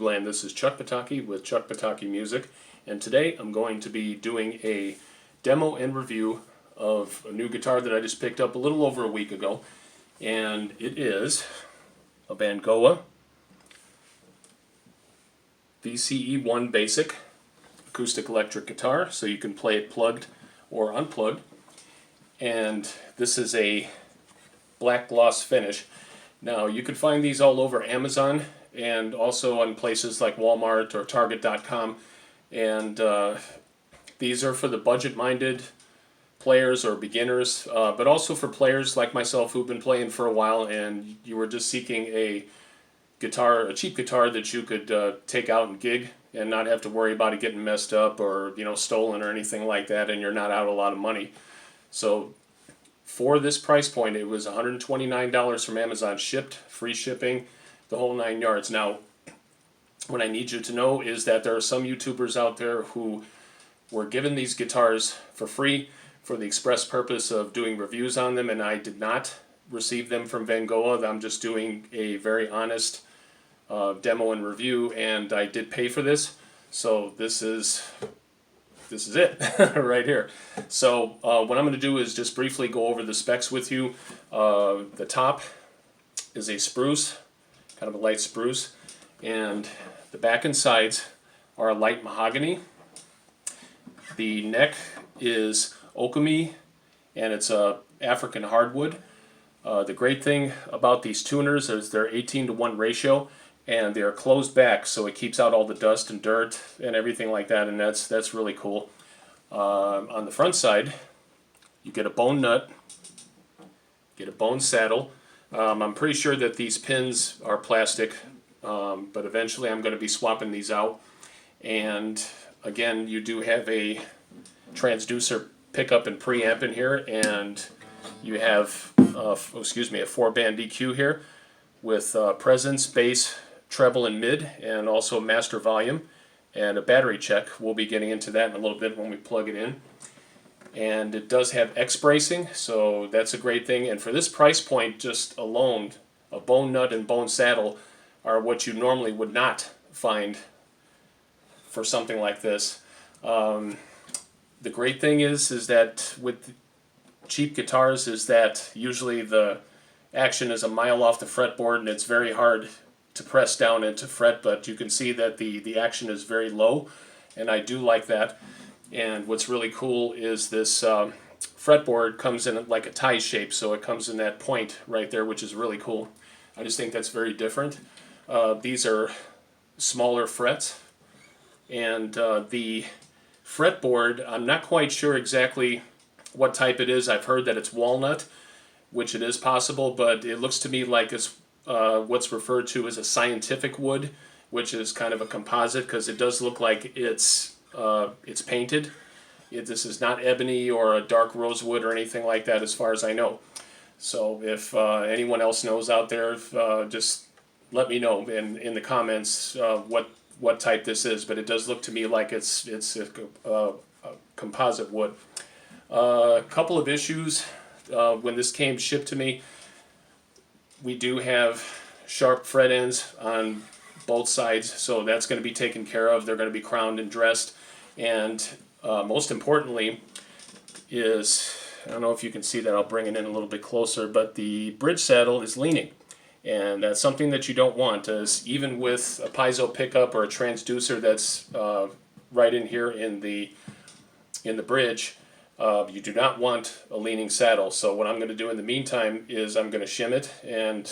Land. This is Chuck Pataki with Chuck Pataki Music, and today I'm going to be doing a demo and review of a new guitar that I just picked up a little over a week ago, and it is a Vangoa VCE-1 Basic acoustic electric guitar, so you can play it plugged or unplugged. And this is a black gloss finish. Now you can find these all over Amazon and also on places like Walmart or Target.com, and these are for the budget-minded players or beginners, but also for players like myself who've been playing for a while and you were just seeking a guitar, a cheap guitar that you could take out and gig and not have to worry about it getting messed up or stolen or anything like that, and you're not out a lot of money. So for this price point, it was $129 from Amazon, shipped, free shipping, the whole 9 yards. Now, what I need you to know is that there are some YouTubers out there who were given these guitars for free for the express purpose of doing reviews on them, and I did not receive them from Vangoa. I'm just doing a very honest demo and review, and I did pay for this, so this is it right here. So what I'm going to do is just briefly go over the specs with you. The top is a spruce, kind of a light spruce, and the back and sides are a light mahogany. The neck is okami, and it's a African hardwood. The great thing about these tuners is they're 18:1 ratio, and they are closed back, so it keeps out all the dust and dirt and everything like that, and that's really cool. On the front side, you get a bone nut, get a bone saddle. I'm pretty sure that these pins are plastic, but eventually I'm going to be swapping these out. And again, you do have a transducer pickup and preamp in here, and you have a 4-band EQ here with presence, bass, treble, and mid, and also master volume and a battery check. We'll be getting into that in a little bit when we plug it in. And it does have X bracing, so that's a great thing. And for this price point just alone, a bone nut and bone saddle are what you normally would not find for something like this. The great thing is that with cheap guitars is that usually the action is a mile off the fretboard, and it's very hard to press down and to fret, but you can see that the action is very low, and I do like that. And what's really cool is this fretboard comes in like a tie shape, so it comes in that point right there, which is really cool. I just think that's very different. These are smaller frets, and the fretboard, I'm not quite sure exactly what type it is. I've heard that it's walnut, which it is possible, but it looks to me like it's what's referred to as a scientific wood, which is kind of a composite, because it does look like it's painted. This is not ebony or a dark rosewood or anything like that, as far as I know. So if anyone else knows out there, just let me know in the comments what type this is. But it does look to me like it's a composite wood. A couple of issues when this came shipped to me. We do have sharp fret ends on both sides, so that's going to be taken care of. They're going to be crowned and dressed. And most importantly is, I don't know if you can see that, I'll bring it in a little bit closer, but the bridge saddle is leaning. And that's something that you don't want, as even with a piezo pickup or a transducer that's right in here in the bridge, you do not want a leaning saddle. So what I'm going to do in the meantime is I'm going to shim it and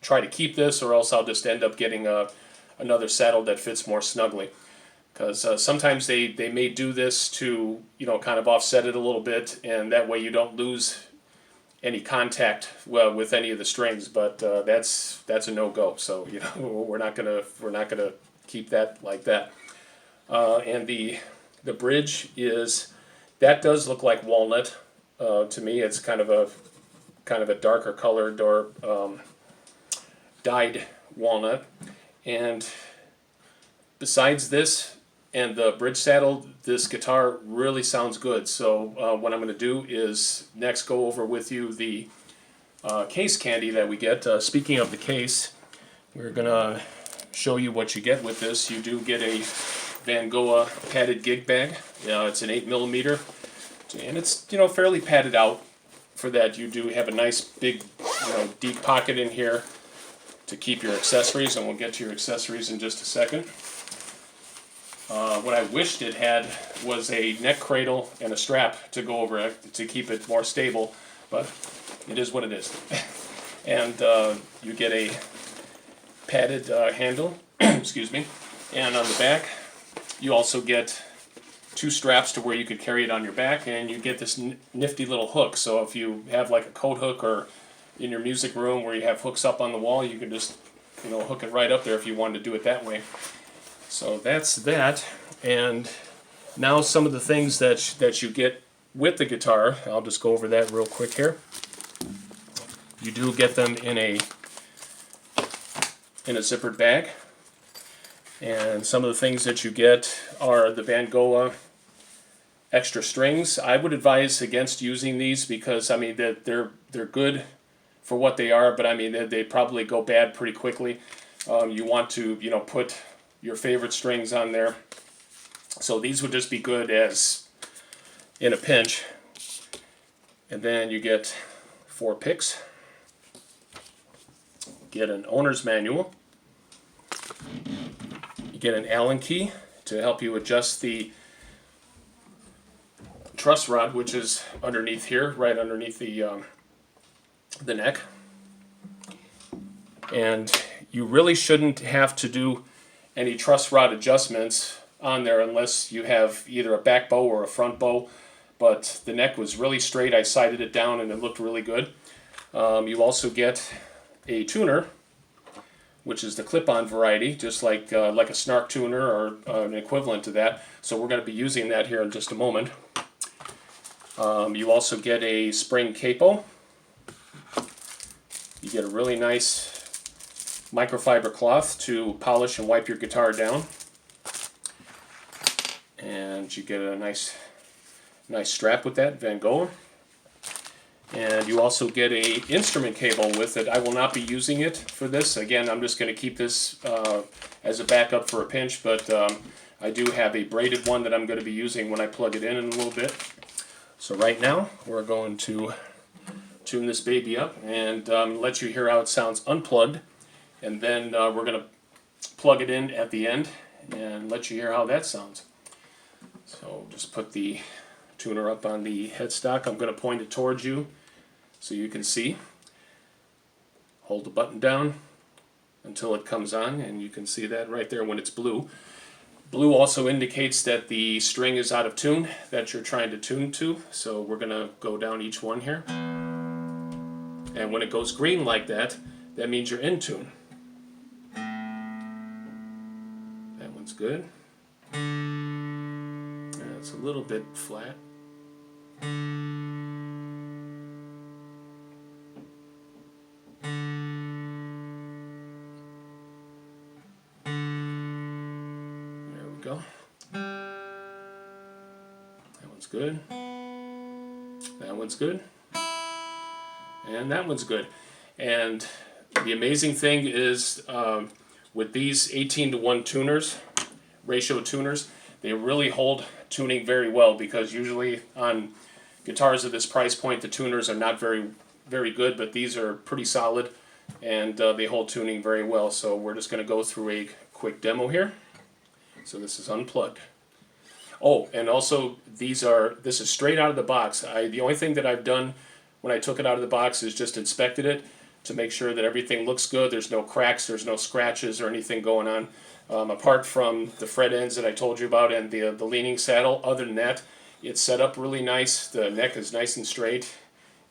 try to keep this, or else I'll just end up getting another saddle that fits more snugly. Because sometimes they may do this to kind of offset it a little bit, and that way you don't lose any contact with any of the strings. But that's a no-go. So we're not gonna keep that like that. And the bridge does look like walnut to me. It's kind of a darker colored or dyed walnut. And besides this and the bridge saddle, this guitar really sounds good. So what I'm going to do is next go over with you the case candy that we get. Speaking of the case, We're gonna show you what you get with this. You do get a Vangoa padded gig bag. It's an 8mm, and it's fairly padded out. For that, you do have a nice big deep pocket in here to keep your accessories, and we'll get to your accessories in just a second. What I wished it had was a neck cradle and a strap to go over it to keep it more stable, but it is what it is. And you get a padded handle, excuse me, and on the back you also get 2 straps to where you could carry it on your back, and you get this nifty little hook. So if you have like a coat hook, or in your music room where you have hooks up on the wall, you can just hook it right up there if you wanted to do it that way. So that's that. And now some of the things that you get with the guitar, I'll just go over that real quick here. You do get them in a zippered bag, and some of the things that you get are the Vangoa extra strings. I would advise against using these because they're good for what they are, but they probably go bad pretty quickly. You want to put your favorite strings on there. So these would just be good as in a pinch. And then you get 4 picks. Get an owner's manual. You get an Allen key to help you adjust the truss rod, which is underneath here, right underneath the neck. And you really shouldn't have to do any truss rod adjustments on there unless you have either a back bow or a front bow, but the neck was really straight. I sighted it down and it looked really good. You also get a tuner, which is the clip-on variety, just like a snark tuner or an equivalent to that. So we're going to be using that here in just a moment. You also get a spring capo. You get a really nice microfiber cloth to polish and wipe your guitar down. And you get a nice strap with that, Vangoa. And you also get a instrument cable with it. I will not be using it for this. Again, I'm just going to keep this as a backup for a pinch, but I do have a braided one that I'm going to be using when I plug it in a little bit. So right now, we're going to tune this baby up and let you hear how it sounds unplugged. And then we're going to plug it in at the end and let you hear how that sounds. So just put the tuner up on the headstock. I'm going to point it towards you so you can see. Hold the button down until it comes on, and you can see that right there when it's blue. Blue also indicates that the string is out of tune that you're trying to tune to, so we're going to go down each one here. And when it goes green like that, that means you're in tune. That one's good. It's a little bit flat. There we go. That one's good. That one's good. And that one's good. And the amazing thing is with these 18:1 tuners, ratio tuners, they really hold tuning very well, because usually on guitars of this price point the tuners are not very good, but these are pretty solid and they hold tuning very well. So we're just going to go through a quick demo here. So this is unplugged. Oh, and also this is straight out of the box. The only thing that I've done when I took it out of the box is just inspected it to make sure that everything looks good. There's no cracks, there's no scratches or anything going on. Apart from the fret ends that I told you about and the leaning saddle, other than that, it's set up really nice. The neck is nice and straight,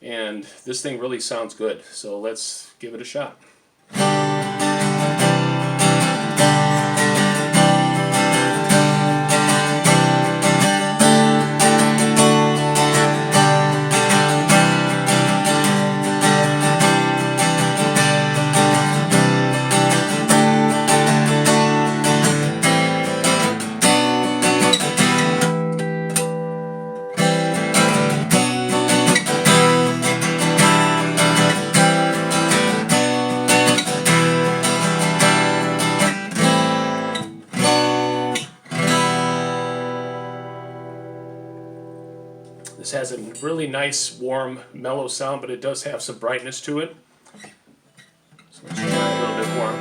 and this thing really sounds good. So let's give it a shot. This has a really nice, warm, mellow sound, but it does have some brightness to it. So let's try a little bit more.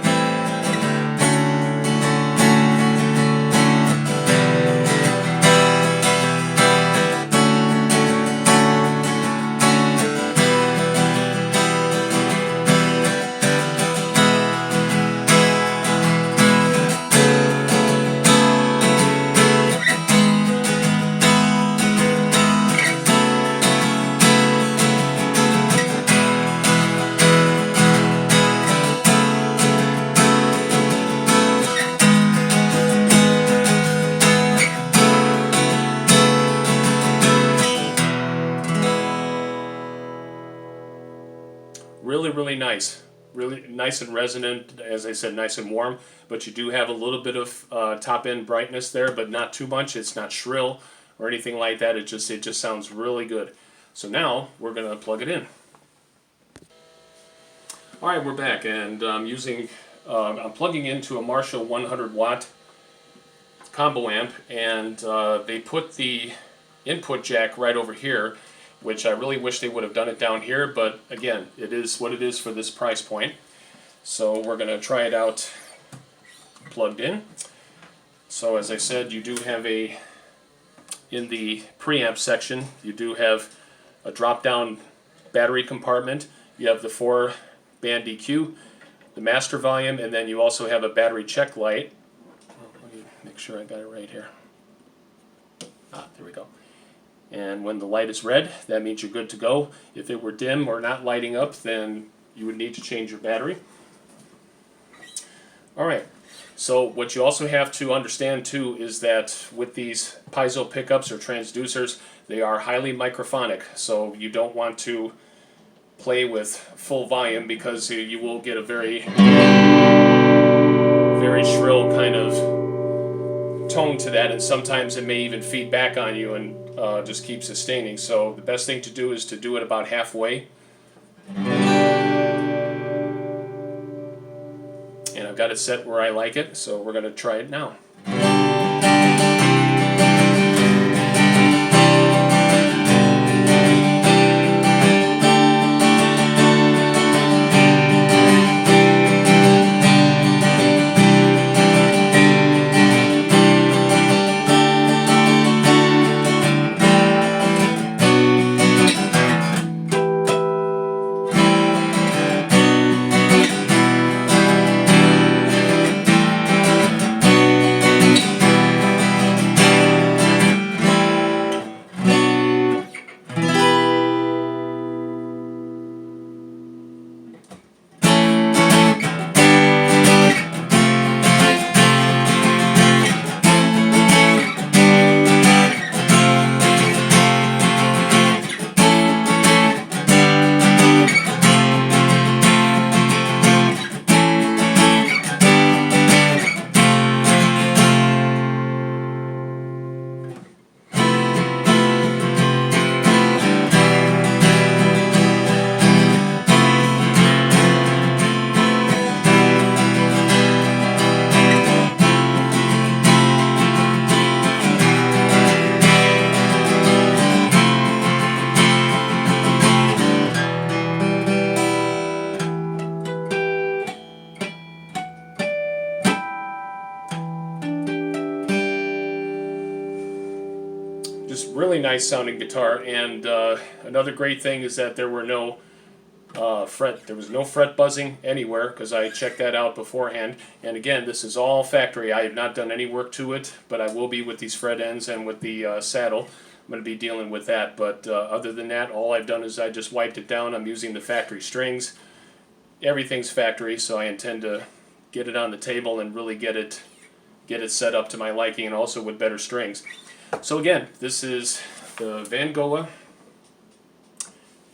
Really nice. Really nice and resonant, as I said, nice and warm, but you do have a little bit of top end brightness there, but not too much. It's not shrill or anything like that. It just sounds really good. So now we're going to plug it in. All right, we're back, and I'm plugging into a Marshall 100 watt combo amp, and they put the input jack right over here, which I really wish they would have done it down here, but again, it is what it is for this price point. So we're going to try it out plugged in. So as I said, you do have in the preamp section, you do have a drop-down battery compartment. You have the 4-band EQ, the master volume, and then you also have a battery check light. Let me make sure I got it right here. There we go. And when the light is red, that means you're good to go. If it were dim or not lighting up, then you would need to change your battery. Alright, so what you also have to understand too is that with these piezo pickups or transducers, they are highly microphonic, so you don't want to play with full volume because you will get a very shrill kind of tone to that, and sometimes it may even feed back on you and just keep sustaining. So the best thing to do is to do it about halfway. And I've got it set where I like it, so we're going to try it now. Just really nice sounding guitar, and another great thing is that there were no there was no fret buzzing anywhere, because I checked that out beforehand. And again, this is all factory. I have not done any work to it, but I will be with these fret ends and with the saddle. I'm going to be dealing with that, but other than that, all I've done is I just wiped it down. I'm using the factory strings. Everything's factory, so I intend to get it on the table and really get it set up to my liking, and also with better strings. So again, this is the Vangoa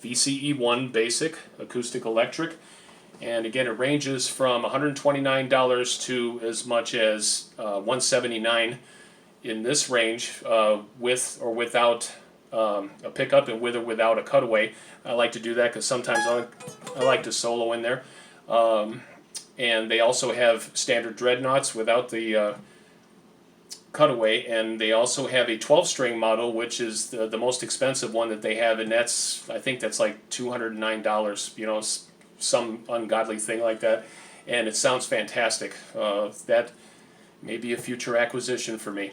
VCE-1 Basic Acoustic Electric, and again, it ranges from $129 to as much as $179 in this range, with or without a pickup, and with or without a cutaway. I like to do that because sometimes I like to solo in there. And they also have standard dreadnoughts without the cutaway, and they also have a 12-string model, which is the most expensive one that they have, and that's, I think that's like $209, you know, some ungodly thing like that, and it sounds fantastic. That may be a future acquisition for me.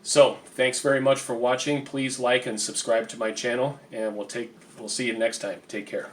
So thanks very much for watching. Please like and subscribe to my channel, and we'll see you next time. Take care.